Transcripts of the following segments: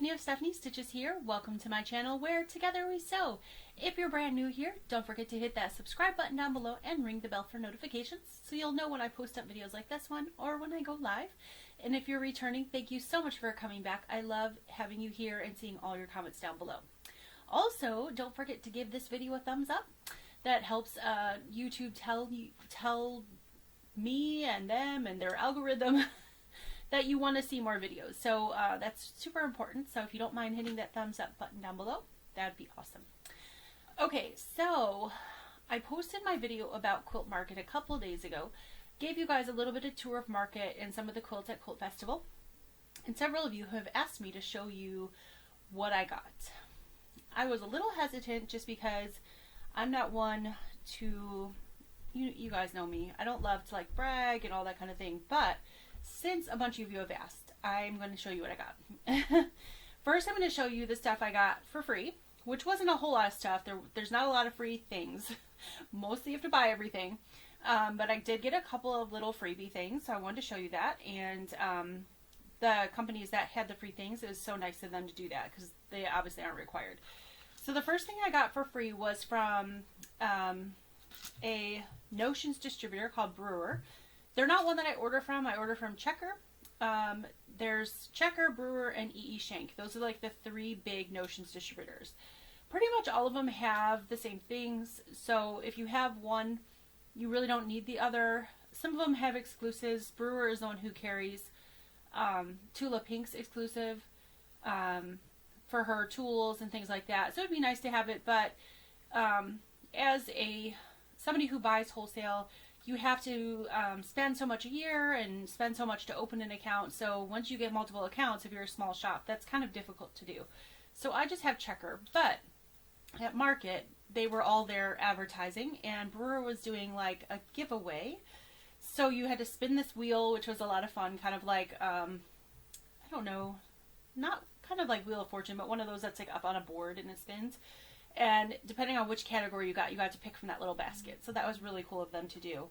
Stephanie of Stephanie Stitches here. Welcome to my channel where together we sew. If you're brand new here, don't forget to hit that subscribe button down below and ring the bell for notifications so you'll know when I post up videos like this one or when I go live. And if you're returning, thank you so much for coming back. I love having you here and seeing all your comments down below. Also, don't forget to give this video a thumbs up. That helps YouTube tell me and them and their algorithm that you want to see more videos. So that's super important. So if you don't mind hitting that thumbs up button down below, that'd be awesome. Okay, so I posted my video about Quilt Market a couple of days ago. Gave you guys a little bit of tour of market and some of the quilts at Quilt Festival. And several of you have asked me to show you what I got. I was a little hesitant just because I'm not one to, you guys know me. I don't love to like brag and all that kind of thing, but since a bunch of you have asked, I'm going to show you what I got. First, I'm going to show you the stuff I got for free, which wasn't a whole lot of stuff. There's not a lot of free things. Mostly you have to buy everything. But I did get a couple of little freebie things, so I wanted to show you that. And the companies that had the free things, it was so nice of them to do that because they obviously aren't required. So the first thing I got for free was from a Notions distributor called Brewer. They're not one that I order from. I order from Checker. There's Checker, Brewer, and E.E. Shank. Those are like the three big Notions distributors. Pretty much all of them have the same things. So if you have one, you really don't need the other. Some of them have exclusives. Brewer is the one who carries Tula Pink's exclusive for her tools and things like that. So it'd be nice to have it, but as somebody who buys wholesale, you have to spend so much a year and spend so much to open an account. So once you get multiple accounts, if you're a small shop, that's kind of difficult to do. So I just have Checker. But at Market, they were all there advertising, and Brewer was doing like a giveaway. So you had to spin this wheel, which was a lot of fun, kind of like, I don't know, not kind of like Wheel of Fortune, but one of those that's like up on a board and it spins. And depending on which category you got to pick from that little basket. So that was really cool of them to do.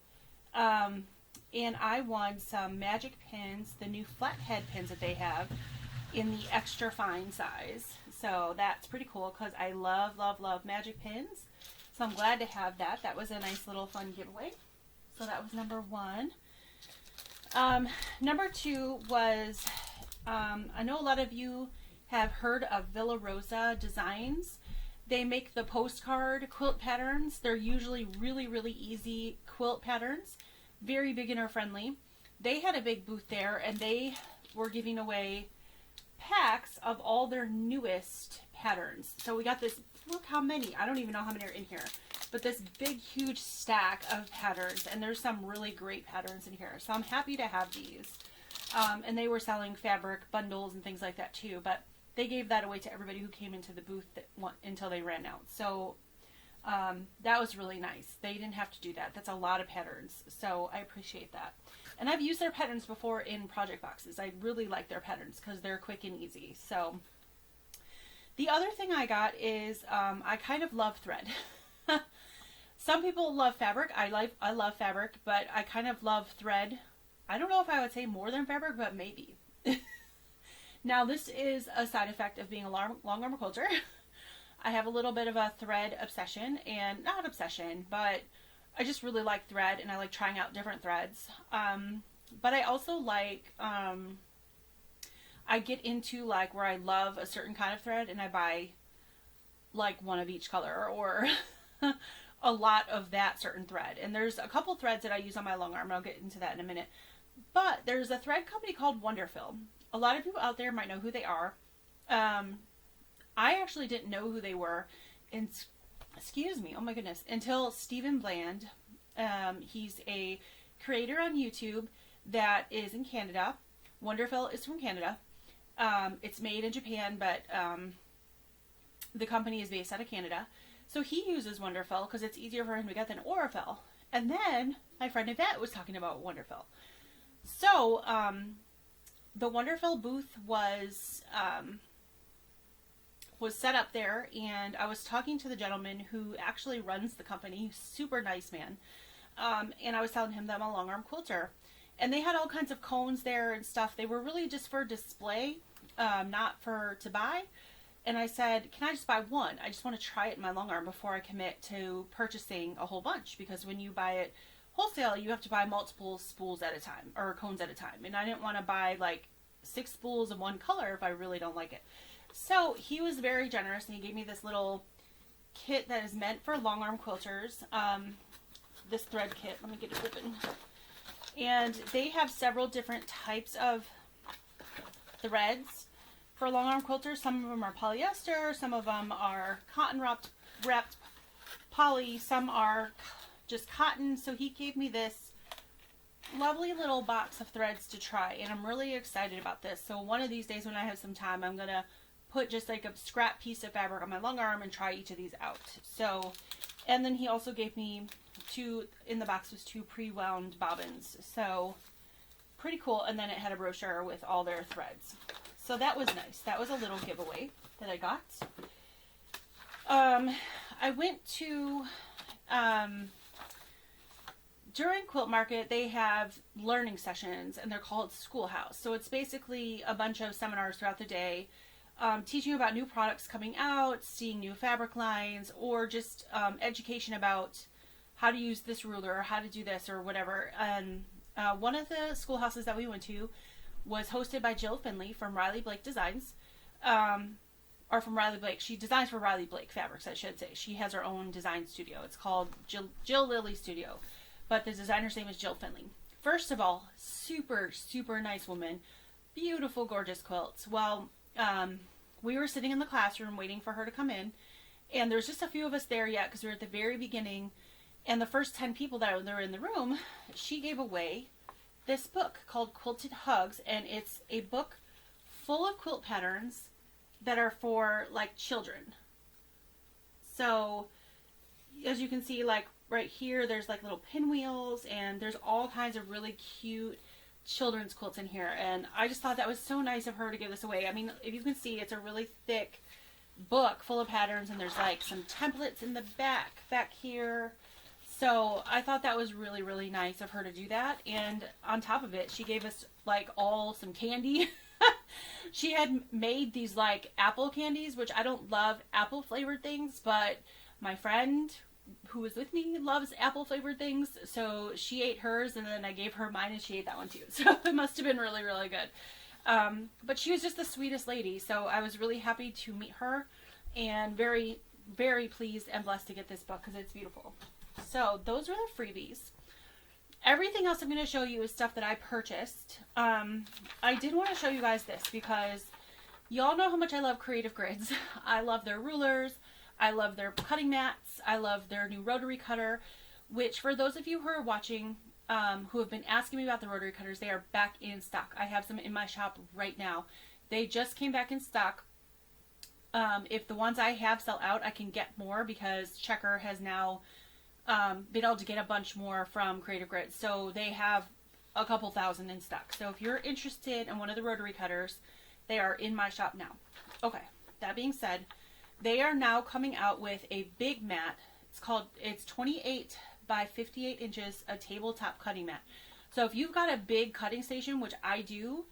And I won some magic pins, the new flathead pins that they have in the extra fine size. So that's pretty cool because I love, love, love magic pins. So I'm glad to have that. That was a nice little fun giveaway. So that was number one. Number two was, I know a lot of you have heard of Villa Rosa Designs. They make the postcard quilt patterns. They're usually really, really easy quilt patterns. Very beginner friendly. They had a big booth there and they were giving away packs of all their newest patterns. So we got this, look how many, I don't even know how many are in here, but this big huge stack of patterns, and there's some really great patterns in here. So I'm happy to have these. And they were selling fabric bundles and things like that too, but they gave that away to everybody who came into the booth until they ran out. So that was really nice. They didn't have to do that. That's a lot of patterns. So I appreciate that. And I've used their patterns before in project boxes. I really like their patterns because they're quick and easy. So the other thing I got is I kind of love thread. Some people love fabric. I love fabric, but I kind of love thread. I don't know if I would say more than fabric, but maybe. Now, this is a side effect of being a long arm quilter. I have a little bit of a thread obsession, and not obsession, but I just really like thread, and I like trying out different threads. But I also like, I get into like where I love a certain kind of thread, and I buy like one of each color, or a lot of that certain thread. And there's a couple threads that I use on my long arm, and I'll get into that in a minute. But there's a thread company called Wonderfill. A lot of people out there might know who they are. I actually didn't know who they were, and excuse me, oh my goodness, until Stephen Bland. He's a creator on YouTube that is in Canada. Wonderfill is from Canada. It's made in Japan, but the company is based out of Canada. So he uses Wonderfill because it's easier for him to get than Aurifil. And then my friend Yvette was talking about Wonderfill. So, the Wonderfill booth was set up there, and I was talking to the gentleman who actually runs the company, super nice man, and I was telling him that I'm a long arm quilter, and they had all kinds of cones there and stuff. They were really just for display. not to buy. And I said, can I just buy one? I just want to try it in my long arm before I commit to purchasing a whole bunch, because when you buy it wholesale, you have to buy multiple spools at a time, or cones at a time. And I didn't want to buy like 6 spools of one color if I really don't like it. So he was very generous, and he gave me this little kit that is meant for long arm quilters. This thread kit, let me get it open. And they have several different types of threads for long arm quilters. Some of them are polyester, some of them are cotton wrapped poly, some are just cotton. So he gave me this lovely little box of threads to try, and I'm really excited about this. So one of these days when I have some time, I'm gonna put just like a scrap piece of fabric on my long arm and try each of these out. So, and then he also gave me in the box was 2 pre-wound bobbins. So pretty cool. And then it had a brochure with all their threads. So that was nice. That was a little giveaway that I got. I went to, during Quilt Market, they have learning sessions, and they're called Schoolhouse. So it's basically a bunch of seminars throughout the day, teaching about new products coming out, seeing new fabric lines, or just education about how to use this ruler, or how to do this, or whatever. And one of the schoolhouses that we went to was hosted by Jill Finley from Riley Blake Designs, or from Riley Blake. She designs for Riley Blake Fabrics, I should say. She has her own design studio. It's called Jill Lilly Studio, but the designer's name is Jill Finley. First of all, super, super nice woman. Beautiful, gorgeous quilts. Well, we were sitting in the classroom waiting for her to come in, and there's just a few of us there yet because we were at the very beginning. And the first 10 people that were in the room, she gave away this book called Quilted Hugs, and it's a book full of quilt patterns that are for like children. So as you can see, like right here, there's like little pinwheels, and there's all kinds of really cute children's quilts in here. And I just thought that was so nice of her to give this away. I mean, if you can see, it's a really thick book full of patterns, and there's like some templates in the back here. So I thought that was really, really nice of her to do that. And on top of it, she gave us like all some candy. She had made these like apple candies, which I don't love apple flavored things, but my friend who was with me loves apple flavored things. So she ate hers, and then I gave her mine, and she ate that one too. So it must have been really, really good. But she was just the sweetest lady. So I was really happy to meet her, and very, very pleased and blessed to get this book because it's beautiful. So those were the freebies. Everything else I'm going to show you is stuff that I purchased. I did want to show you guys this because y'all know how much I love Creative Grids. I love their rulers. I love their cutting mats. I love their new rotary cutter, which for those of you who are watching, who have been asking me about the rotary cutters, they are back in stock. I have some in my shop right now. They just came back in stock. If the ones I have sell out, I can get more because Checker has now been able to get a bunch more from Creative Grids. So they have a couple thousand in stock. So if you're interested in one of the rotary cutters, they are in my shop now. Okay, that being said, they are now coming out with a big mat. It's 28 by 58 inches, a tabletop cutting mat. So if you've got a big cutting station, which I do,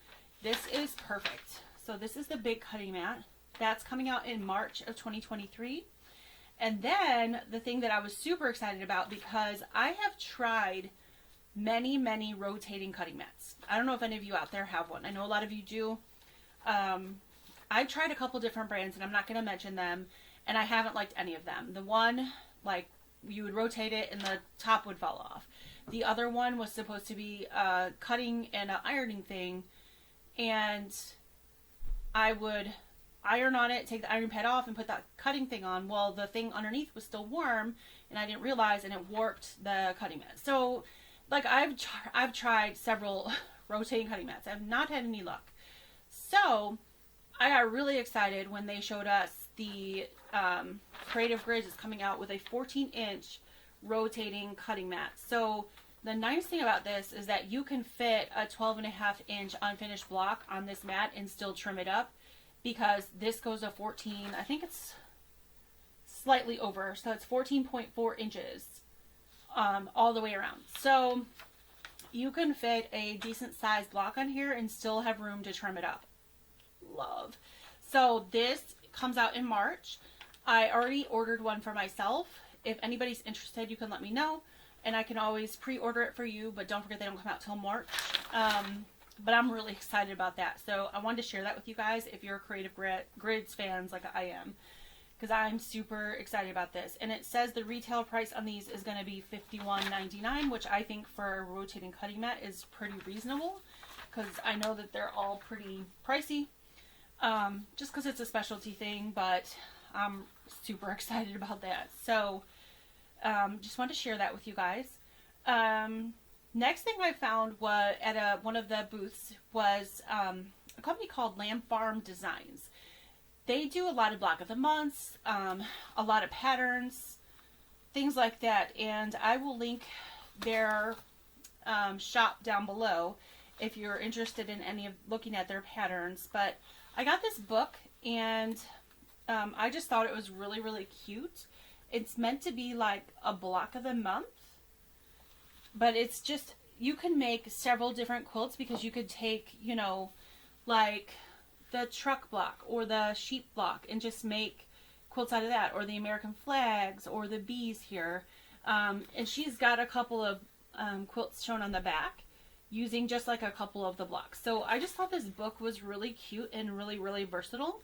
this is perfect. So this is the big cutting mat. That's coming out in March of 2023. And then the thing that I was super excited about, because I have tried many, many rotating cutting mats. I don't know if any of you out there have one. I know a lot of you do. I've tried a couple different brands, and I'm not going to mention them, and I haven't liked any of them. The one, like, you would rotate it and the top would fall off. The other one was supposed to be a cutting and an ironing thing, and I would iron on it, take the iron pad off, and put that cutting thing on. Well, the thing underneath was still warm, and I didn't realize, and it warped the cutting mat. So, like, I've tried several rotating cutting mats. I've not had any luck. So I got really excited when they showed us the Creative Grids is coming out with a 14-inch rotating cutting mat. So the nice thing about this is that you can fit a 12.5-inch unfinished block on this mat and still trim it up, because this goes to 14, I think it's slightly over, so it's 14.4 inches all the way around. So you can fit a decent sized block on here and still have room to trim it up. love. So this comes out in March. I already ordered one for myself. If anybody's interested, you can let me know, and I can always pre-order it for you, but don't forget they don't come out till March. But I'm really excited about that. So I wanted to share that with you guys if you're Creative Grids fans like I am, because I'm super excited about this. And it says the retail price on these is going to be $51.99, which I think for a rotating cutting mat is pretty reasonable, because I know that they're all pretty pricey, just because it's a specialty thing, but I'm super excited about that. So just wanted to share that with you guys. Next thing I found was at one of the booths was a company called Lamp Farm Designs. They do a lot of block of the months, a lot of patterns, things like that. And I will link their shop down below if you're interested in any of looking at their patterns. But I got this book, and I just thought it was really, really cute. It's meant to be like a block of the month, but it's just, you can make several different quilts, because you could take, you know, like the truck block or the sheep block and just make quilts out of that, or the American flags or the bees here. And she's got a couple of quilts shown on the back using just like a couple of the blocks. So I just thought this book was really cute and really, really versatile.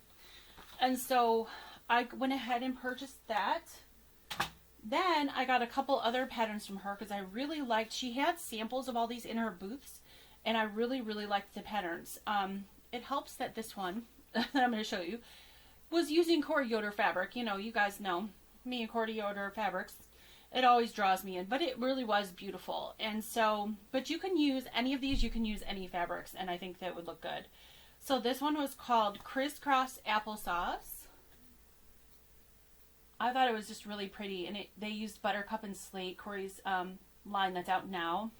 And so I went ahead and purchased that. Then I got a couple other patterns from her, because I really liked, she had samples of all these in her booths, and I really, really liked the patterns. It helps that this one that I'm going to show you was using Corey Yoder fabric. You know, you guys know me and Corey Yoder fabrics. It always draws me in, but it really was beautiful. And so, but you can use any of these, you can use any fabrics, and I think that would look good. So this one was called Crisscross Applesauce. I thought it was just really pretty, and they used Buttercup and Slate, Corey's line that's out now.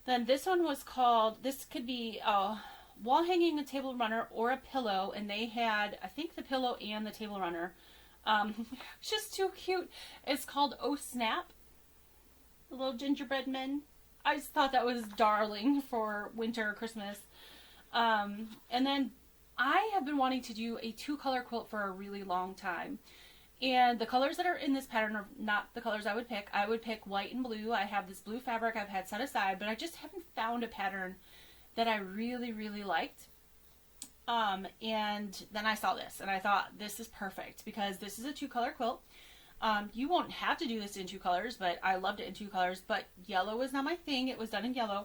Then this one was called, this could be a wall hanging, a table runner, or a pillow, and they had, I think, the pillow and the table runner. Just too cute. It's called Oh Snap, the little gingerbread men. I just thought that was darling for winter or Christmas. And then I have been wanting to do a 2-color quilt for a really long time. And the colors that are in this pattern are not the colors I would pick. I would pick white and blue. I have this blue fabric I've had set aside, but I just haven't found a pattern that I really, really liked. And then I saw this, and I thought, this is perfect, because this is a 2-color quilt. You won't have to do this in 2 colors, but I loved it in 2 colors. But yellow is not my thing. It was done in yellow.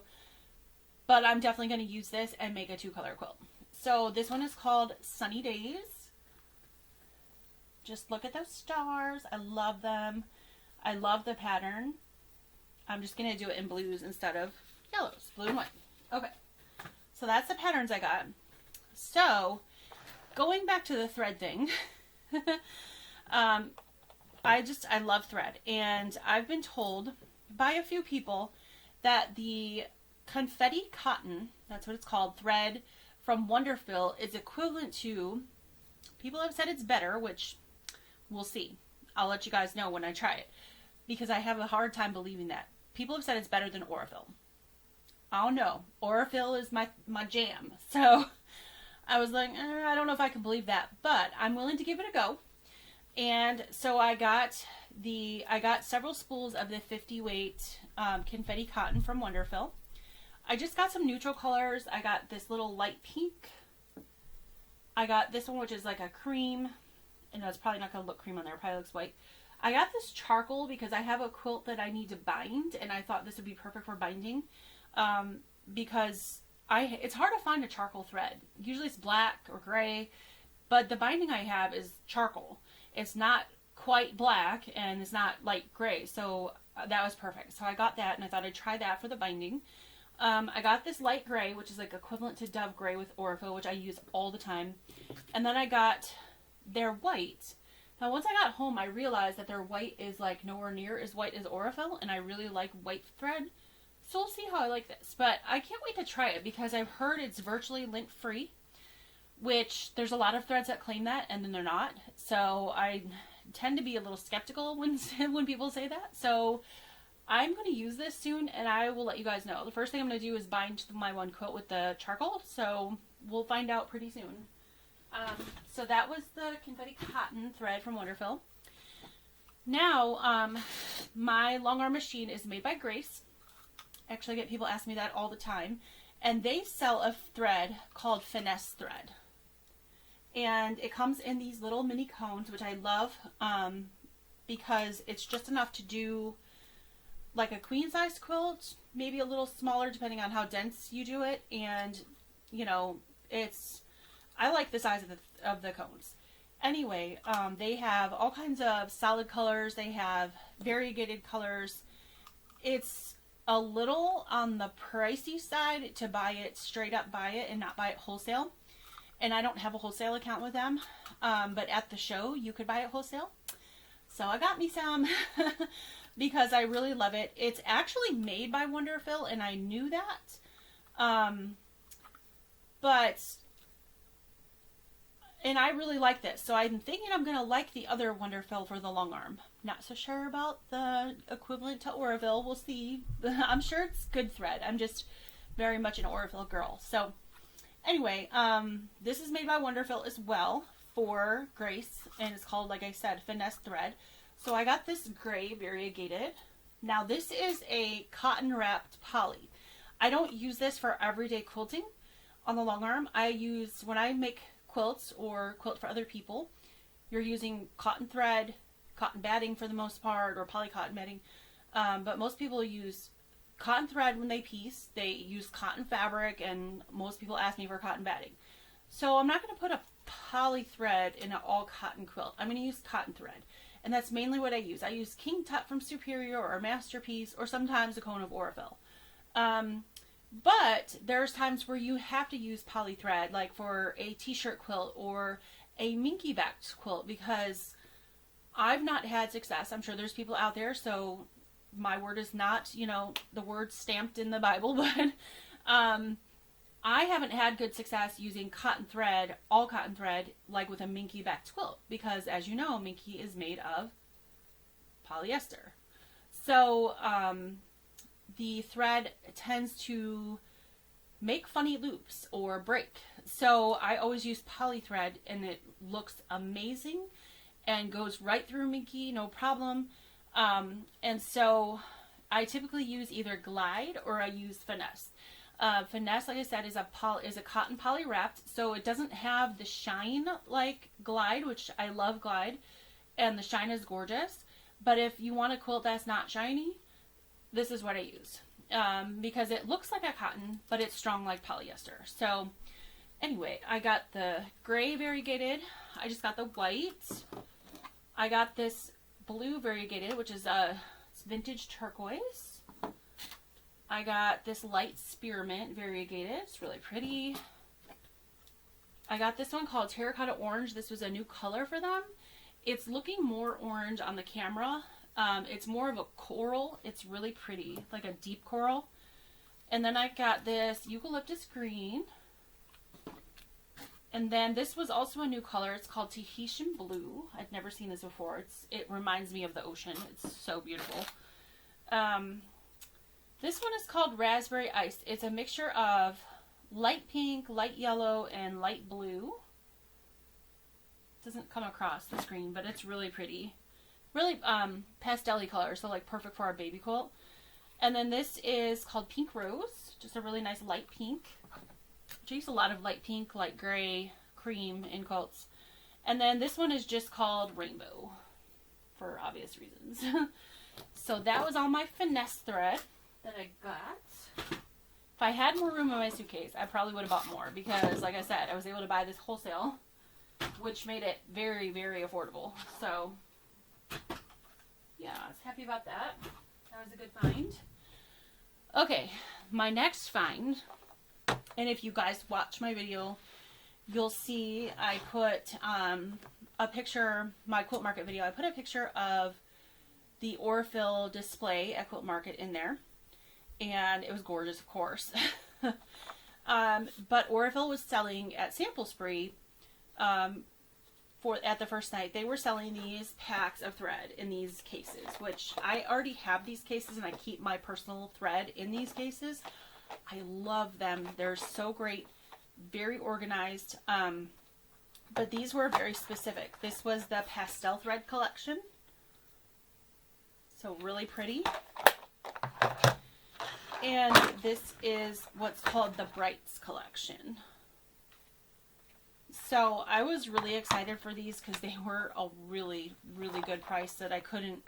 But I'm definitely going to use this and make a 2-color quilt. So this one is called Sunny Days. Just look at those stars. I love them. I love the pattern. I'm just going to do it in blues instead of yellows. Blue and white. Okay. So that's the patterns I got. So, going back to the thread thing. I love thread. And I've been told by a few people that the confetti cotton, that's what it's called, thread from Wonderfill is equivalent to, people have said it's better, which we'll see. I'll let you guys know when I try it, because I have a hard time believing that. People have said it's better than Aurifil. I don't know. Aurifil is my jam. So I was like, I don't know if I can believe that, but I'm willing to give it a go. And so I got several spools of the 50 weight confetti cotton from Wonderfill. I just got some neutral colors. I got this little light pink. I got this one, which is like a cream. And it's probably not going to look cream on there. It probably looks white. I got this charcoal because I have a quilt that I need to bind, and I thought this would be perfect for binding. Because it's hard to find a charcoal thread. Usually it's black or gray, but the binding I have is charcoal. It's not quite black, and it's not light gray, so that was perfect. So I got that, and I thought I'd try that for the binding. I got this light gray, which is like equivalent to Dove Gray with Aurifil, which I use all the time. And then I got their white. Now, once I got home, I realized that their white is like nowhere near as white as Aurifil, and I really like white thread. So we'll see how I like this. But I can't wait to try it, because I've heard it's virtually lint-free, which there's a lot of threads that claim that, and then they're not. So I tend to be a little skeptical when people say that. So I'm going to use this soon, and I will let you guys know. The first thing I'm going to do is bind my one quilt with the charcoal. So we'll find out pretty soon. So that was the confetti cotton thread from Wonderfill. Now, my long arm machine is made by Grace. Actually, I get people ask me that all the time. And they sell a thread called Finesse thread. And it comes in these little mini cones, which I love, because it's just enough to do like a queen size quilt, maybe a little smaller depending on how dense you do it. And, you know, I like the size of the cones. Anyway, they have all kinds of solid colors. They have variegated colors. It's a little on the pricey side to buy it straight up, buy it and not buy it wholesale. And I don't have a wholesale account with them, but at the show you could buy it wholesale. So I got me some because I really love it. It's actually made by Wonderfill, and I knew that. And I really like this. So I'm thinking I'm going to like the other Wonderfill for the long arm. Not so sure about the equivalent to Aurifil. We'll see. I'm sure it's good thread. I'm just very much an Aurifil girl. So anyway, this is made by Wonderfill as well for Grace. And it's called, like I said, Finesse thread. So I got this gray variegated. Now this is a cotton wrapped poly. I don't use this for everyday quilting on the long arm. I use, when I make quilts or quilt for other people, you're using cotton thread, cotton batting for the most part, or poly cotton batting. But most people use cotton thread when they piece. They use cotton fabric, and most people ask me for cotton batting. So I'm not going to put a poly thread in an all cotton quilt. I'm going to use cotton thread. And that's mainly what I use. I use King Tut from Superior or Masterpiece, or sometimes a cone of Aurifil. But there's times where you have to use poly thread, like for a t-shirt quilt or a minky backed quilt, because I've not had success. I'm sure there's people out there, so my word is not, you know, the word stamped in the Bible, but I haven't had good success using cotton thread, all cotton thread, like with a minky backed quilt, because as you know, minky is made of polyester. So, the thread tends to make funny loops or break. So I always use poly thread, and it looks amazing and goes right through minky, no problem. And so I typically use either Glide or I use Finesse. Finesse, like I said, is a cotton poly wrapped, so it doesn't have the shine like Glide, which I love Glide, and the shine is gorgeous. But if you want a quilt that's not shiny, this is what I use, because it looks like a cotton, but it's strong like polyester. So anyway, I got the gray variegated. I just got the white. I got this blue variegated, which is it's vintage turquoise. I got this light spearmint variegated. It's really pretty. I got this one called terracotta orange. This was a new color for them. It's looking more orange on the camera. It's more of a coral. It's really pretty, like a deep coral. And then I got this eucalyptus green. And then this was also a new color. It's called Tahitian blue. I've never seen this before. It reminds me of the ocean. It's so beautiful. This one is called Raspberry Ice. It's a mixture of light pink, light yellow, and light blue. It doesn't come across the screen, but it's really pretty. Really pastel-y color, so like perfect for our baby quilt. And then this is called Pink Rose, just a really nice light pink. I use a lot of light pink, light gray, cream in quilts. And then this one is just called Rainbow, for obvious reasons. So that was all my Finesse thread that I got. If I had more room in my suitcase, I probably would have bought more, because like I said, I was able to buy this wholesale, which made it very, very affordable. So yeah, I was happy about that. That was a good find. Okay, my next find, and if you guys watch my video, you'll see I put a picture, my Quilt Market video, I put a picture of the Aurifil display at Quilt Market in there, and it was gorgeous, of course. But Aurifil was selling at Sample Spree, at the first night, they were selling these packs of thread in these cases, which I already have these cases, and I keep my personal thread in these cases. I love them. They're so great. very organized. But these were very specific. This was the pastel thread collection. So really pretty. And this is what's called the Brights collection. So I was really excited for these because they were a really, really good price that I couldn't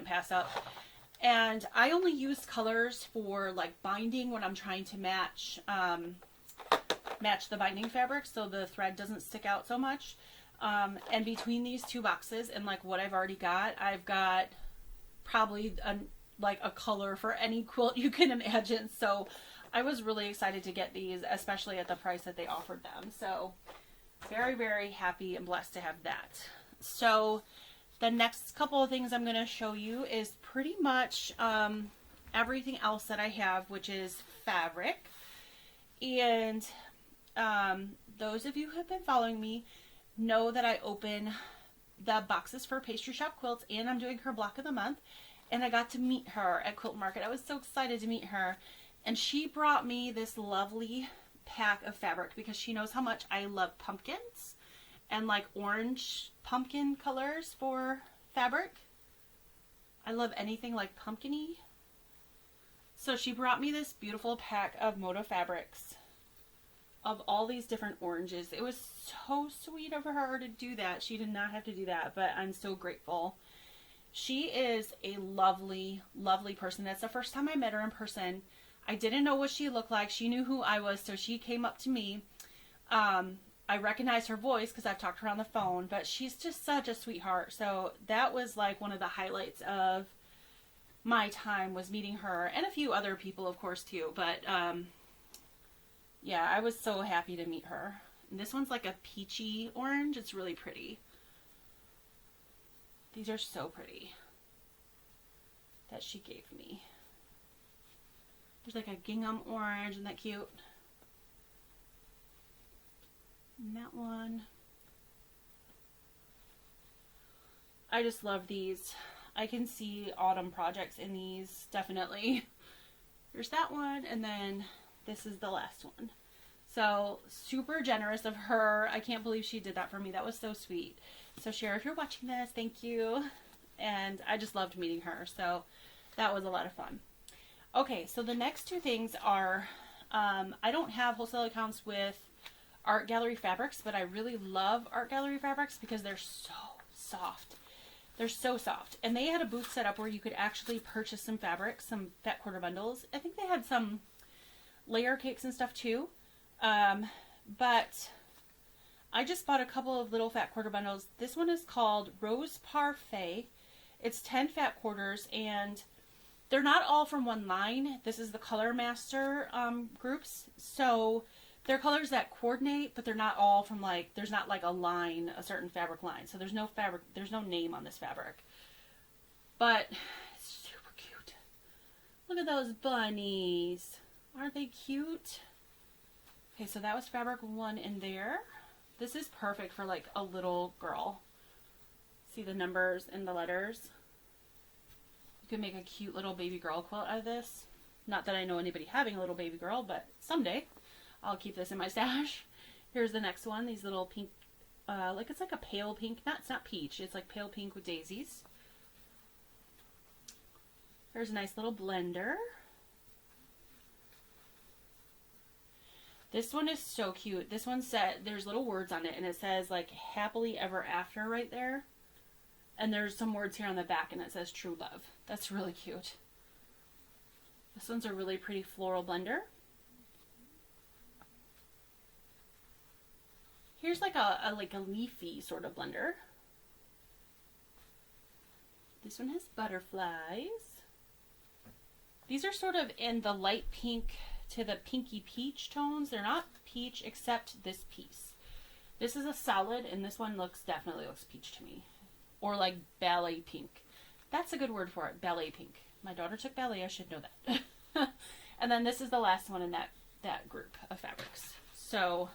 pass up. And I only use colors for like binding when I'm trying to match the binding fabric so the thread doesn't stick out so much. And between these two boxes and like what I've already got, I've got probably a color for any quilt you can imagine. So I was really excited to get these, especially at the price that they offered them. So very, very happy and blessed to have that. So the next couple of things I'm going to show you is pretty much everything else that I have, which is fabric. And those of you who have been following me know that I open the boxes for Pastry Shop Quilts, and I'm doing her block of the month. And I got to meet her at Quilt Market. I was so excited to meet her. And she brought me this lovely pack of fabric because she knows how much I love pumpkins and like orange pumpkin colors for fabric. I love anything like pumpkin-y. So she brought me this beautiful pack of Moto fabrics of all these different oranges. It was so sweet of her to do that. She did not have to do that, but I'm so grateful. She is a lovely, lovely person. That's the first time I met her in person. I didn't know what she looked like. She knew who I was, so she came up to me. I recognized her voice because I've talked to her on the phone, but she's just such a sweetheart. So that was like one of the highlights of my time, was meeting her and a few other people, of course, too. But yeah, I was so happy to meet her. And this one's like a peachy orange. It's really pretty. These are so pretty that she gave me. There's like a gingham orange. Isn't that cute? And that one. I just love these. I can see autumn projects in these, definitely. There's that one, and then this is the last one. So, super generous of her. I can't believe she did that for me. That was so sweet. So, Cher, if you're watching this, thank you. And I just loved meeting her. So, that was a lot of fun. Okay, so the next two things are, I don't have wholesale accounts with Art Gallery fabrics, but I really love Art Gallery fabrics because they're so soft. They're so soft. And they had a booth set up where you could actually purchase some fabric, some fat quarter bundles. I think they had some layer cakes and stuff too. But I just bought a couple of little fat quarter bundles. This one is called Rose Parfait. It's 10 fat quarters, and they're not all from one line. This is the Color Master groups. So they're colors that coordinate, but they're not all from like, there's not like a line, a certain fabric line. So there's no fabric, there's no name on this fabric. But it's super cute. Look at those bunnies. Aren't they cute? Okay, so that was fabric one in there. This is perfect for like a little girl. See the numbers and the letters? You could make a cute little baby girl quilt out of this. Not that I know anybody having a little baby girl, but someday I'll keep this in my stash. Here's the next one. These little pink, like it's like a pale pink. It's not peach. It's like pale pink with daisies. Here's a nice little blender. This one is so cute. This one said, there's little words on it, and it says like happily ever after right there. And there's some words here on the back, and it says true love. That's really cute. This one's a really pretty floral blender. Here's like a leafy sort of blender. This one has butterflies. These are sort of in the light pink to the pinky peach tones. They're not peach except this piece. This is a solid, and this one definitely looks peach to me. Or like ballet pink. That's a good word for it, ballet pink. My daughter took ballet, I should know that. And then this is the last one in that group of fabrics. So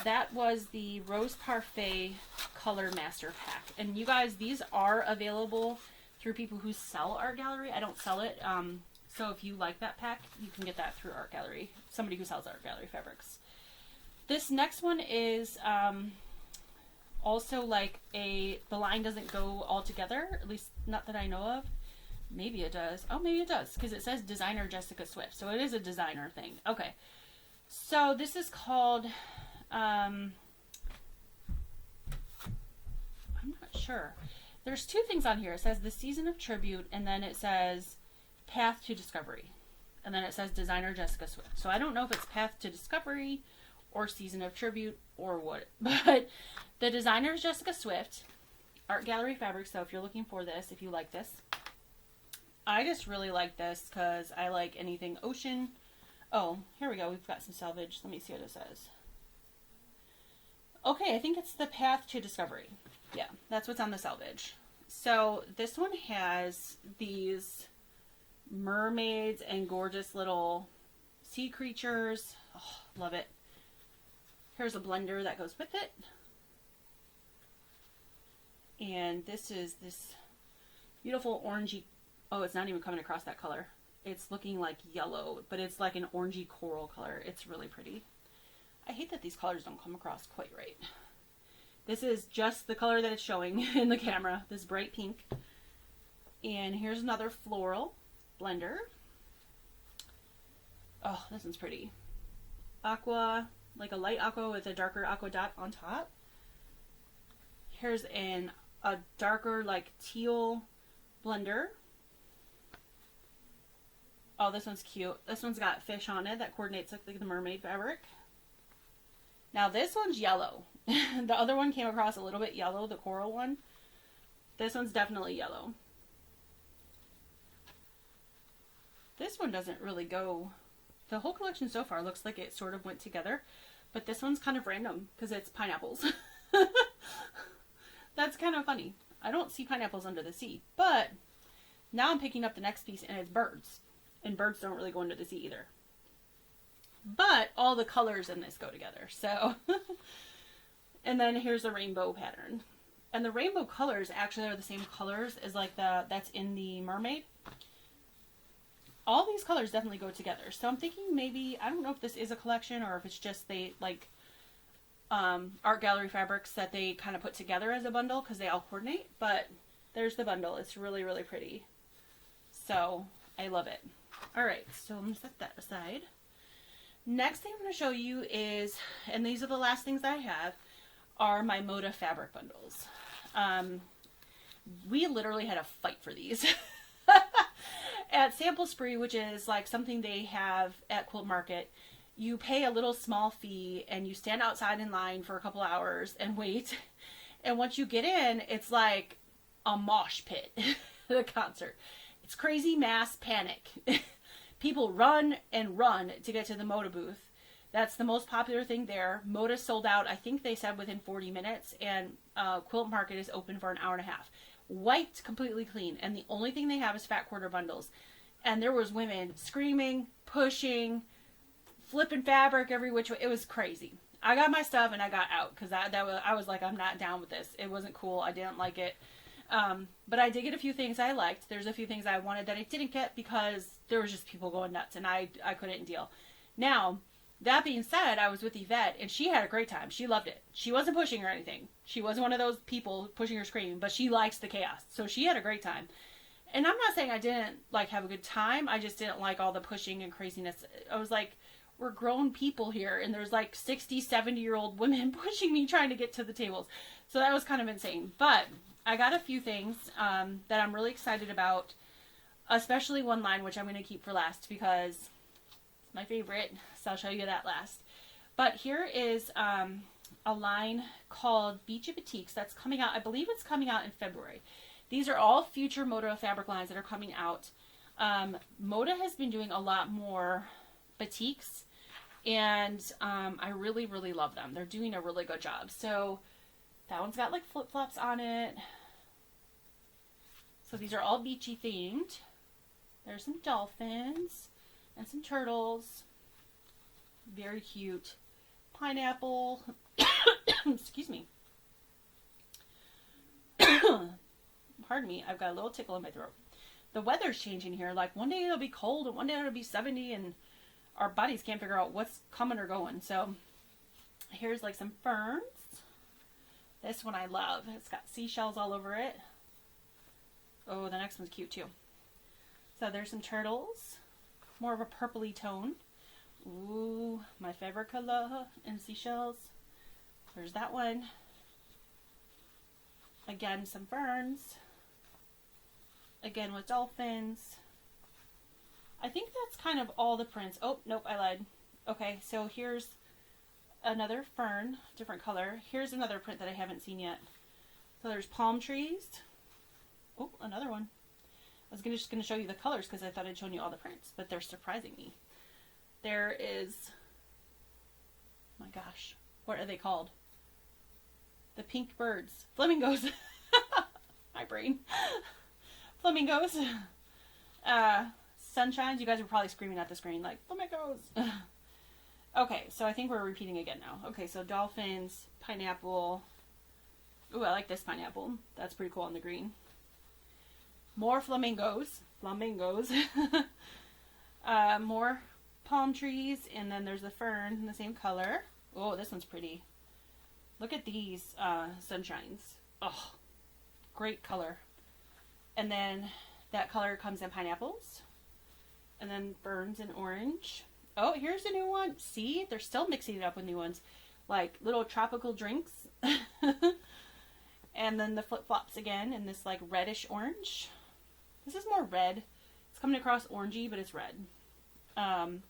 that was the Rose Parfait Color Master Pack. And you guys, these are available through people who sell Art Gallery. I don't sell it. So if you like that pack, you can get that through Art Gallery. Somebody who sells Art Gallery fabrics. This next one is also like the line doesn't go all together, at least not that I know of. Maybe it does. Oh, maybe it does, because it says designer Jessica Swift, so it is a designer thing. Okay, so this is called I'm not sure. There's two things on here. It says the season of tribute, and then it says path to discovery, and then it says designer Jessica Swift. So I don't know if it's path to discovery or season of tribute or what, but the designer is Jessica Swift, Art Gallery Fabrics. So if you're looking for this, if you like this, I just really like this because I like anything ocean. Oh, here we go. We've got some salvage. Let me see what it says. Okay, I think it's the path to discovery. Yeah, that's what's on the salvage. So this one has these mermaids and gorgeous little sea creatures. Oh, love it. Here's a blender that goes with it. And this is this beautiful orangey. Oh, it's not even coming across that color. It's looking like yellow, but it's like an orangey coral color. It's really pretty. I hate that these colors don't come across quite right. This is just the color that it's showing in the camera, this bright pink. And here's another floral blender. Oh, this one's pretty. Aqua, like a light aqua with a darker aqua dot on top. Here's a darker like teal blender. Oh, this one's cute. This one's got fish on it that coordinates like the mermaid fabric. Now this one's yellow. The other one came across a little bit yellow, the coral one. This one's definitely yellow. This one doesn't really go. The whole collection so far looks like it sort of went together, but this one's kind of random because it's pineapples. That's kind of funny. I don't see pineapples under the sea, but now I'm picking up the next piece and it's birds. And birds don't really go into the sea either. But all the colors in this go together. So, and then here's the rainbow pattern. And the rainbow colors actually are the same colors as like that's in the mermaid. All these colors definitely go together. So I'm thinking maybe, I don't know if this is a collection or if it's just they like Art Gallery Fabrics that they kind of put together as a bundle because they all coordinate. But there's the bundle. It's really, really pretty. So I love it. All right, so I'm going to set that aside. Next thing I'm going to show you is, and these are the last things I have, are my Moda fabric bundles. We literally had a fight for these. At Sample Spree, which is like something they have at Quilt Market, you pay a little small fee and you stand outside in line for a couple hours and wait. And once you get in, it's like a mosh pit, the concert. It's crazy mass panic. People run and run to get to the Moda booth. That's the most popular thing there. Moda sold out, I think they said within 40 minutes, and Quilt Market is open for an hour and a half. Wiped completely clean, and the only thing they have is fat quarter bundles. And there was women screaming, pushing, flipping fabric every which way. It was crazy. I got my stuff and I got out because I was like, I'm not down with this. It wasn't cool. I didn't like it. But I did get a few things I liked. There's a few things I wanted that I didn't get because there was just people going nuts and I couldn't deal. Now, that being said, I was with Yvette and she had a great time. She loved it. She wasn't pushing or anything. She wasn't one of those people pushing or screaming, but she likes the chaos. So she had a great time. And I'm not saying I didn't like have a good time. I just didn't like all the pushing and craziness. I was like, we're grown people here and there's like 60, 70-year-old women pushing me trying to get to the tables. So that was kind of insane. But I got a few things that I'm really excited about, especially one line, which I'm going to keep for last because it's my favorite. So I'll show you that last. But here is a line called Beachy Batiks that's coming out. I believe it's coming out in February. These are all future Moda fabric lines that are coming out. Moda has been doing a lot more batiks, and I really, really love them. They're doing a really good job. So that one's got like flip-flops on it. So these are all beachy themed. There's some dolphins and some turtles. Very cute. Pineapple. Excuse me. Pardon me, I've got a little tickle in my throat. The weather's changing here. Like one day it'll be cold and one day it'll be 70 and our bodies can't figure out what's coming or going. So Here's like some ferns. This one I love. It's got seashells all over it. Oh, the next one's cute too. So there's some turtles. More of a purpley tone. Ooh, my favorite color. And seashells. There's that one. Again, some ferns. Again with dolphins. I think that's kind of all the prints. Oh, nope, I lied. Okay, so here's another fern, different color. Here's another print that I haven't seen yet. So there's palm trees. Oh, another one. I was just going to show you the colors because I thought I'd shown you all the prints, but they're surprising me. There is, oh my gosh, what are they called? The pink birds. Flamingos. My brain. Flamingos. Sunshines. You guys are probably screaming at the screen like, flamingos. Okay, so I think we're repeating again now. Okay, so dolphins, pineapple. Ooh, I like this pineapple. That's pretty cool on the green. More flamingos. Flamingos. More palm trees, and then there's the fern in the same color. Oh, this one's pretty. Look at these sunshines. Oh, great color. And then that color comes in pineapples. And then ferns in orange. Oh, here's a new one. See, they're still mixing it up with new ones. Like little tropical drinks. And then the flip-flops again in this like reddish orange. This is more red. It's coming across orangey, but it's red. And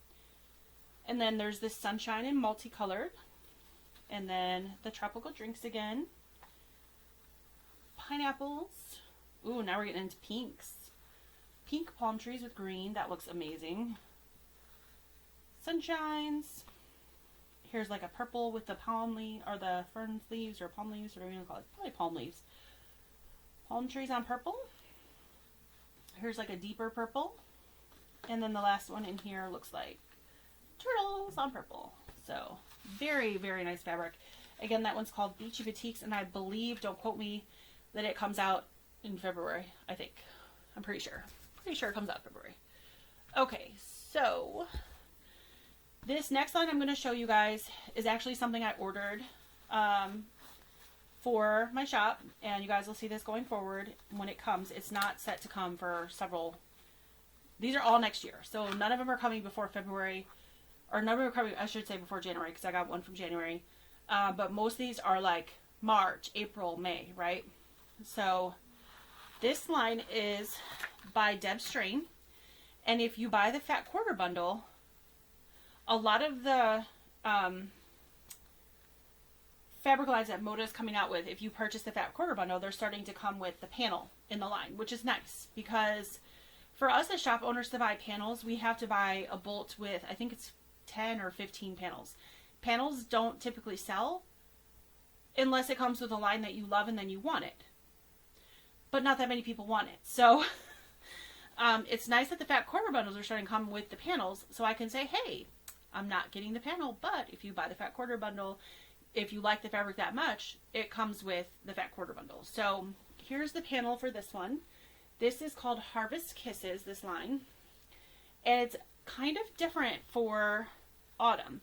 then there's this sunshine in multicolored. And then the tropical drinks again. Pineapples. Ooh, now we're getting into pinks. Pink palm trees with green. That looks amazing. Sunshines. Here's like a purple with the palm leaf, or the fern leaves, or palm leaves, or whatever you want to call it. Probably palm leaves. Palm trees on purple. Here's like a deeper purple. And then the last one in here looks like turtles on purple. So, very, very nice fabric. Again, that one's called Beachy Batiks, and I believe, don't quote me, that it comes out in February, I think. I'm pretty sure. Pretty sure it comes out in February. Okay, so this next line I'm going to show you guys is actually something I ordered for my shop, and you guys will see this going forward when it comes. It's not set to come for several. These are all next year, so none of them are coming before February, or none of them are coming, I should say, before January, because I got one from January. But most of these are like March, April, May, right? So this line is by Deb Strain, and if you buy the Fat Quarter Bundle, a lot of the fabric lines that Moda is coming out with, if you purchase the Fat Quarter Bundle, they're starting to come with the panel in the line, which is nice, because for us as shop owners to buy panels, we have to buy a bolt with, I think it's 10 or 15 panels. Panels don't typically sell unless it comes with a line that you love and then you want it. But not that many people want it. So it's nice that the Fat Quarter Bundles are starting to come with the panels, so I can say, hey, I'm not getting the panel, but if you buy the Fat Quarter Bundle, if you like the fabric that much, it comes with the Fat Quarter Bundle. So here's the panel for this one. This is called Harvest Kisses, this line. And it's kind of different for autumn.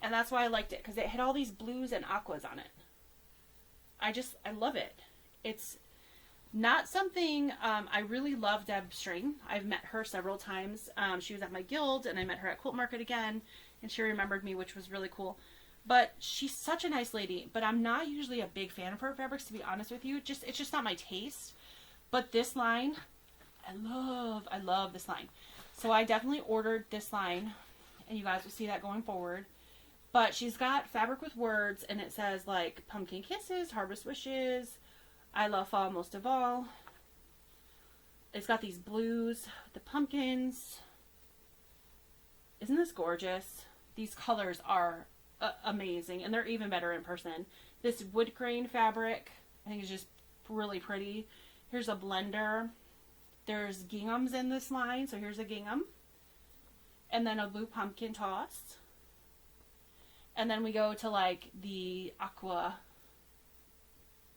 And that's why I liked it, because it had all these blues and aquas on it. I love it. It's not something, I really love Deb Strain. I've met her several times. She was at my guild, and I met her at Quilt Market again, and she remembered me, which was really cool. But she's such a nice lady, but I'm not usually a big fan of her fabrics, to be honest with you. It's just not my taste. But this line, I love this line. So I definitely ordered this line, and you guys will see that going forward. But she's got fabric with words, and it says like pumpkin kisses, harvest wishes, I love fall most of all. It's got these blues, the pumpkins. Isn't this gorgeous? These colors are amazing, and they're even better in person. This wood grain fabric, I think is just really pretty. Here's a blender. There's ginghams in this line, so here's a gingham. And then a blue pumpkin toss. And then we go to like the aqua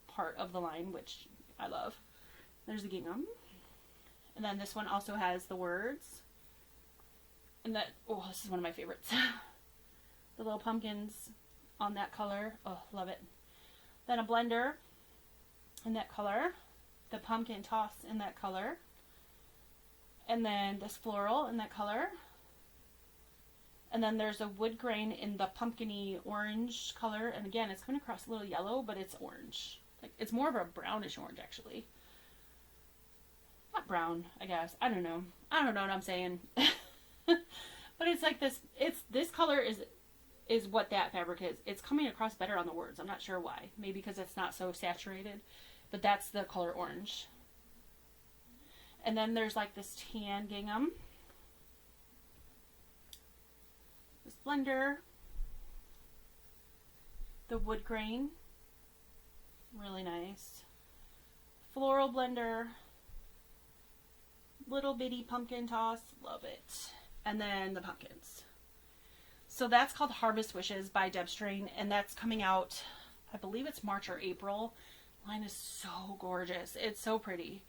part of the line, which I love. There's a gingham. And then this one also has the words. And that, oh, this is one of my favorites. The little pumpkins. on that color. Oh, love it. Then a blender in that color. The pumpkin toss in that color. And then this floral in that color. And then there's a wood grain in the pumpkin-y orange color. And again, it's coming across a little yellow, but it's orange. Like, it's more of a brownish orange, actually. Not brown, I guess. I don't know. I don't know what I'm saying. But it's like this. This color is what that fabric is. It's coming across better on the words. I'm not sure why. Maybe because it's not so saturated. But that's the color orange. And then there's like this tan gingham. This blender. The wood grain. Really nice. Floral blender. Little bitty pumpkin toss. Love it. And then the pumpkins. So that's called Harvest Wishes by Deb Strain. And that's coming out, I believe it's March or April. Line is so gorgeous. It's so pretty.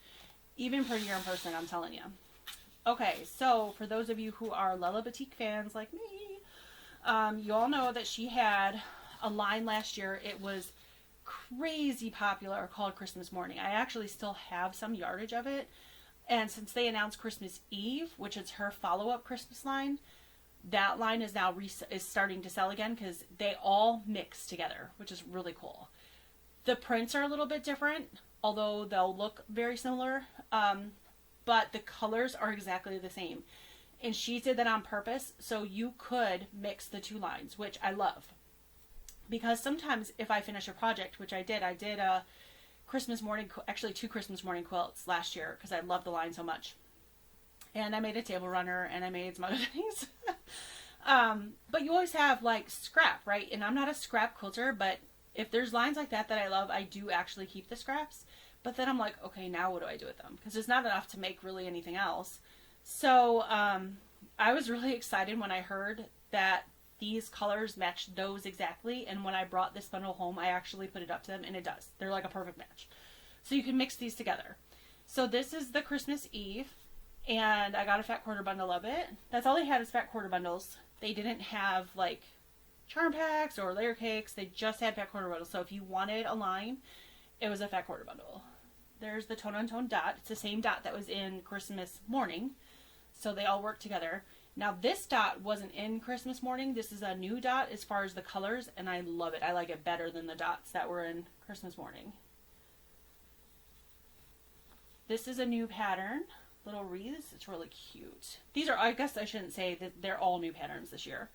Even prettier in person, I'm telling you. Okay, so for those of you who are Lella Batik fans like me, you all know that she had a line last year. It was crazy popular, called Christmas Morning. I actually still have some yardage of it. And since they announced Christmas Eve, which is her follow-up Christmas line, that line is now is starting to sell again because they all mix together, which is really cool. The prints are a little bit different, although they'll look very similar. But the colors are exactly the same. And she did that on purpose, so you could mix the two lines, which I love. Because sometimes if I finish a project, which I did a Christmas morning, actually 2 Christmas morning quilts last year because I loved the line so much. And I made a table runner and I made some other things. But you always have like scrap, right? And I'm not a scrap quilter, but if there's lines like that I love, I do actually keep the scraps. But then I'm like, okay, now what do I do with them? Because there's not enough to make really anything else. So I was really excited when I heard that these colors matched those exactly. And when I brought this bundle home, I actually put it up to them and it does. They're like a perfect match. So you can mix these together. So this is the Christmas Eve. And I got a fat quarter bundle of it. That's all they had is fat quarter bundles. They didn't have like charm packs or layer cakes. They just had fat quarter bundles. So if you wanted a line, it was a fat quarter bundle. There's the tone on tone dot. It's the same dot that was in Christmas Morning. So they all work together. Now this dot wasn't in Christmas Morning. This is a new dot as far as the colors. And I love it. I like it better than the dots that were in Christmas Morning. This is a new pattern. Little wreaths. It's really cute. These are, I guess I shouldn't say that they're all new patterns this year.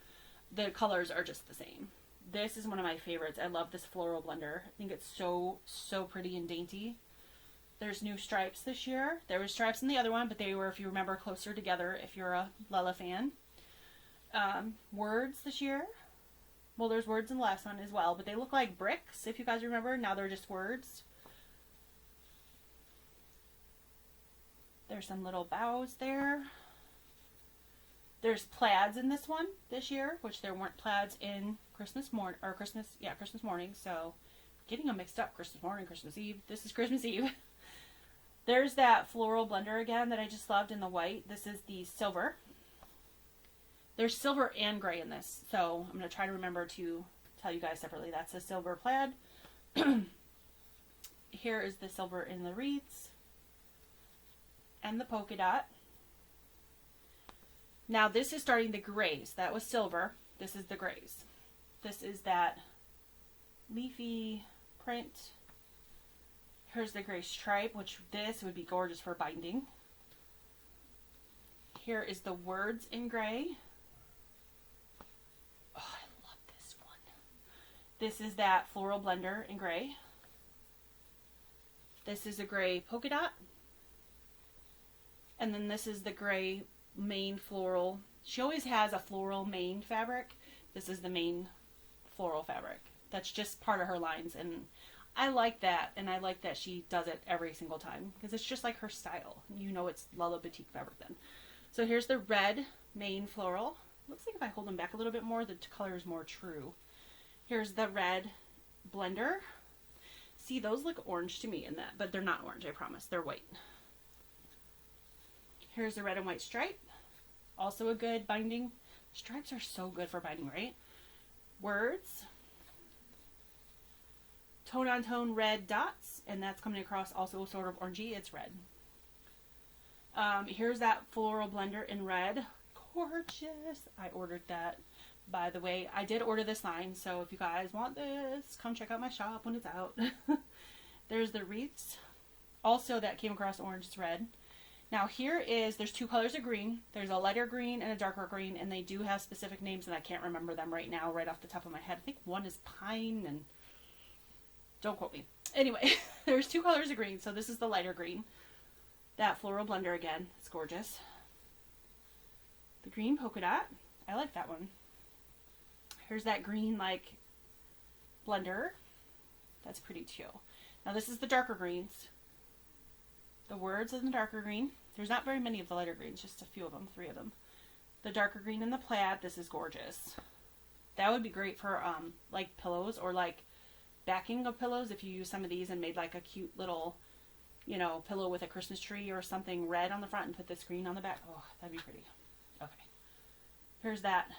The colors are just the same. This is one of my favorites. I love this floral blender. I think it's so pretty and dainty. There's new stripes this year. There were stripes in the other one, but they were, if you remember, closer together if you're a Lella fan. Words this year. Well, there's words in the last one as well, but they look like bricks, if you guys remember. Now they're just words. There's some little bows there. There's plaids in this one this year, which there weren't plaids in Christmas Morning, so getting them mixed up. Christmas Morning, Christmas Eve. This is Christmas Eve. There's that floral blender again that I just loved in the white. This is the silver. There's silver and gray in this, so I'm going to try to remember to tell you guys separately. That's a silver plaid. Here is the silver in the wreaths. And the polka dot. Now this is starting the grays. That was silver. This is the grays. This is that leafy print. Here's the gray stripe, which this would be gorgeous for binding. Here is the words in gray. Oh, I love this one. This is that floral blender in gray. This is a gray polka dot. And then this is the gray main floral. She always has a floral main fabric. This is the main floral fabric. That's just part of her lines. And I like that. And I like that she does it every single time. Because it's just like her style. You know it's Lella Batik fabric then. So here's the red main floral. Looks like if I hold them back a little bit more, the color is more true. Here's the red blender. See, those look orange to me in that. But they're not orange, I promise. They're white. Here's the red and white stripe. Also a good binding. Stripes are so good for binding, right? Words. tone on tone red dots, and that's coming across also sort of orangey. It's red. Here's that floral blender in red. Gorgeous. I ordered that, by the way. I did order this line, so if you guys want this, come check out my shop when it's out. There's the wreaths. Also, that came across orange. It's red. Now there's two colors of green. There's a lighter green and a darker green, and they do have specific names, and I can't remember them right now, right off the top of my head. I think one is pine, and don't quote me. Anyway, there's two colors of green, so this is the lighter green. That floral blender again. It's gorgeous. The green polka dot. I like that one. Here's that green, like, blender. That's pretty too. Now this is the darker greens. The words in the darker green. There's not very many of the lighter greens, just a few of them, 3 of them. The darker green and the plaid. This is gorgeous. That would be great for, like, pillows or, like, backing of pillows if you use some of these and made, like, a cute little, you know, pillow with a Christmas tree or something red on the front and put this green on the back. Oh, that'd be pretty. Okay. Here's that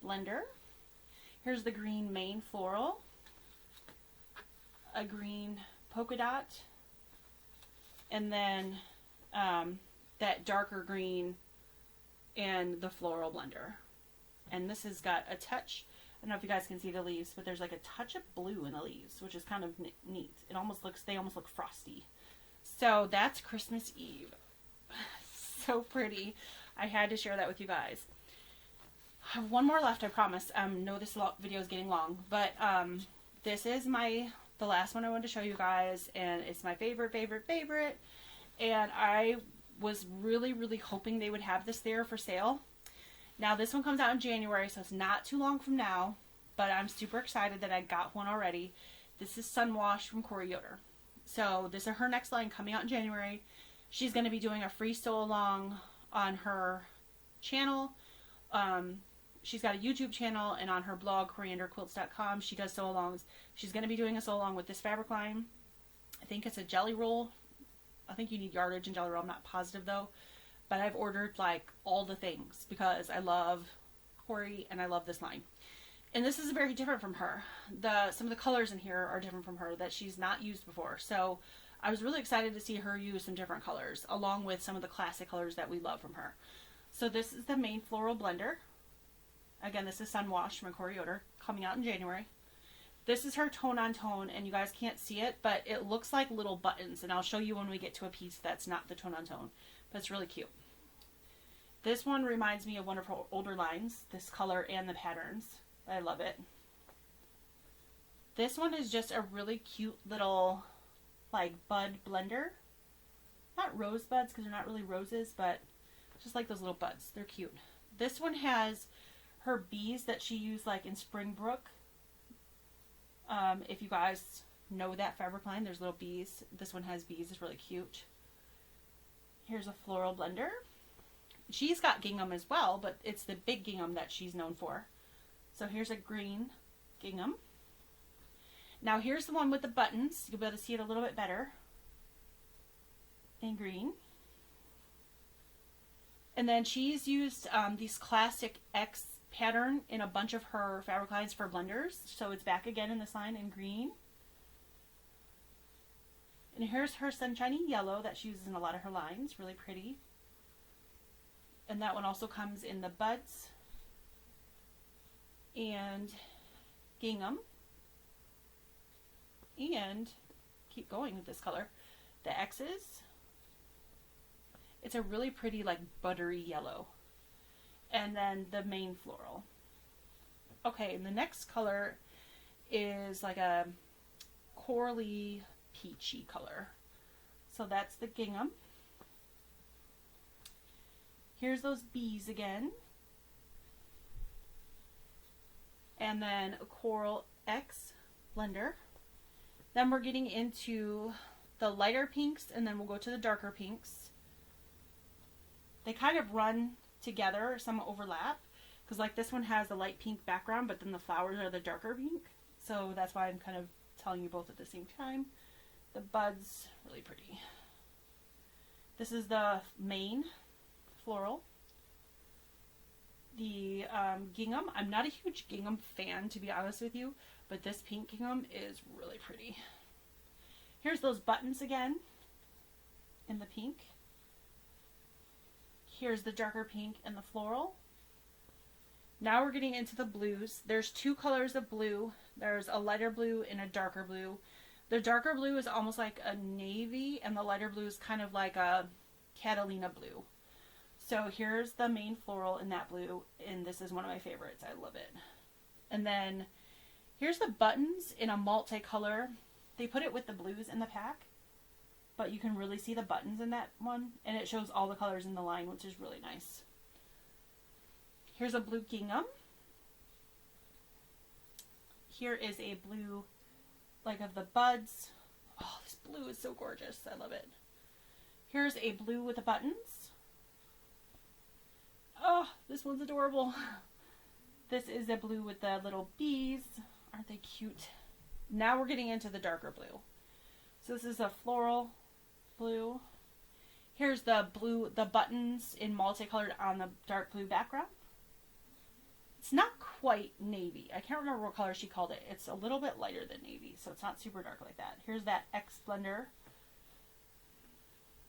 blender. Here's the green main floral. A green polka dot. And then that darker green and the floral blender. And this has got a touch, I don't know if you guys can see the leaves, but there's like a touch of blue in the leaves, which is kind of neat. They almost look frosty. So that's Christmas Eve. So pretty. I had to share that with you guys. I have one more left, I promise. No, this video is getting long, but this is the last one I wanted to show you guys, and it's my favorite. And I was really hoping they would have this there for sale. Now this one comes out in January, so it's not too long from now, but I'm super excited that I got one already. This is Sunwash from Corey Yoder. So this is her next line coming out in January. She's going to be doing a free sew along on her channel. She's got a YouTube channel, and on her blog, corianderquilts.com, she does sew-alongs. She's going to be doing a sew-along with this fabric line. I think it's a jelly roll. I think you need yardage and jelly roll. I'm not positive, though. But I've ordered, like, all the things because I love Corey and I love this line. And this is very different from her. Some of the colors in here are different from her that she's not used before. So I was really excited to see her use some different colors, along with some of the classic colors that we love from her. So this is the main floral blender. Again, this is Sunwash from Corey Yoder, coming out in January. This is her tone on tone, and you guys can't see it, but it looks like little buttons, and I'll show you when we get to a piece that's not the tone on tone, but it's really cute. This one reminds me of one of her older lines, this color and the patterns. I love it. This one is just a really cute little, like, bud blender. Not rose buds, because they're not really roses, but just like those little buds. They're cute. This one has her bees that she used, like, in Springbrook. If you guys know that fabric line, there's little bees. This one has bees. It's really cute. Here's a floral blender. She's got gingham as well, but it's the big gingham that she's known for. So here's a green gingham. Now here's the one with the buttons. You'll be able to see it a little bit better in green. And then she's used these classic X pattern in a bunch of her fabric lines for blenders. So it's back again in this line in green. And here's her sunshiny yellow that she uses in a lot of her lines. Really pretty. And that one also comes in the buds and gingham. And keep going with this color. The X's. It's a really pretty, like, buttery yellow. And then the main floral. Okay, and the next color is like a corally peachy color. So that's the gingham. Here's those bees again. And then a coral X blender. Then we're getting into the lighter pinks, and then we'll go to the darker pinks. They kind of run together, some overlap, because like this one has a light pink background, but then the flowers are the darker pink. So that's why I'm kind of telling you both at the same time. The buds, really pretty. This is the main floral. The gingham. I'm not a huge gingham fan, to be honest with you. but this pink gingham is really pretty. Here's those buttons again in the pink. Here's the darker pink and the floral. Now we're getting into the blues. There's two colors of blue. There's a lighter blue and a darker blue. The darker blue is almost like a navy, and the lighter blue is kind of like a Catalina blue. So here's the main floral in that blue, and this is one of my favorites. I love it. And then here's the buttons in a multicolor. They put it with the blues in the pack, but you can really see the buttons in that one, and it shows all the colors in the line, which is really nice. Here's a blue gingham. Here is a blue, like of the buds. Oh, this blue is so gorgeous. I love it. Here's a blue with the buttons. Oh, this one's adorable. This is a blue with the little bees. Aren't they cute? Now we're getting into the darker blue. So this is a floral blue. Here's the blue, the buttons in multicolored on the dark blue background. It's not quite navy. I can't remember what color she called it. It's a little bit lighter than navy, so it's not super dark like that. Here's that X Splendor.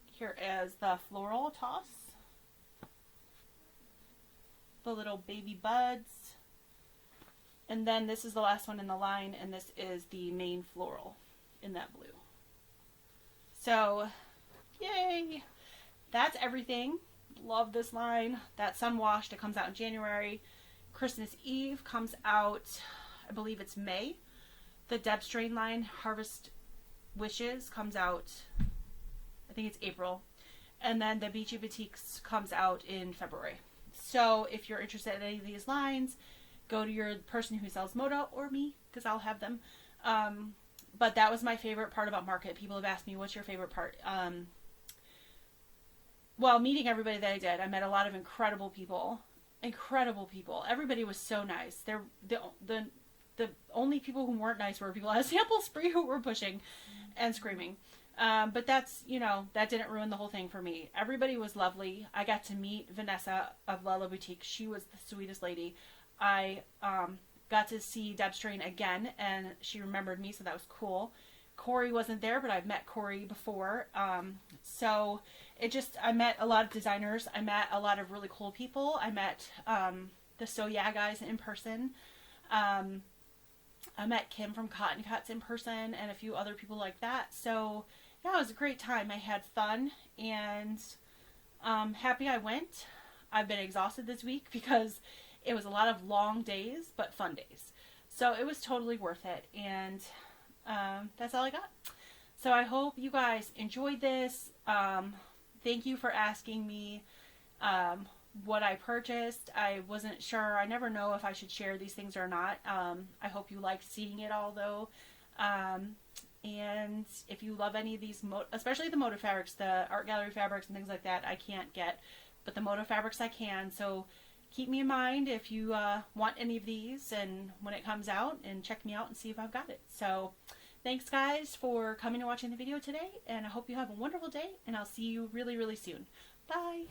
Here is the floral toss. The little baby buds. And then this is the last one in the line, and this is the main floral in that blue. So, yay! That's everything. Love this line. That Sun Washed, it comes out in January. Christmas Eve comes out, I believe it's May. The Deb Strain line, Harvest Wishes, comes out, I think it's April. And then the Beachy Boutiques comes out in February. So if you're interested in any of these lines, go to your person who sells Moda or me, because I'll have them. But that was my favorite part about Market. People have asked me, what's your favorite part? Well, meeting everybody that I did, I met a lot of incredible people. Everybody was so nice. The only people who weren't nice were people at a sample spree who were pushing and screaming. But that's, you know, that didn't ruin the whole thing for me. Everybody was lovely. I got to meet Vanessa of Lala Boutique. She was the sweetest lady. I got to see Deb Strain again, and she remembered me, so that was cool. Corey wasn't there, but I've met Corey before. So it just, I met a lot of designers. I met a lot of really cool people. I met the So Yeah guys in person. I met Kim from Cotton Cuts in person and a few other people like that. So yeah, it was a great time. I had fun, and happy I went. I've been exhausted this week because it was a lot of long days, but fun days. So it was totally worth it. And that's all I got. So I hope you guys enjoyed this. Thank you for asking me what I purchased. I wasn't sure. I never know if I should share these things or not. I hope you liked seeing it all, though. And if you love any of these, especially the Moda fabrics, the art gallery fabrics and things like that, I can't get. But the Moda fabrics I can. So keep me in mind if you want any of these, and when it comes out, and check me out and see if I've got it. So thanks guys for coming and watching the video today, and I hope you have a wonderful day, and I'll see you really, really soon. Bye!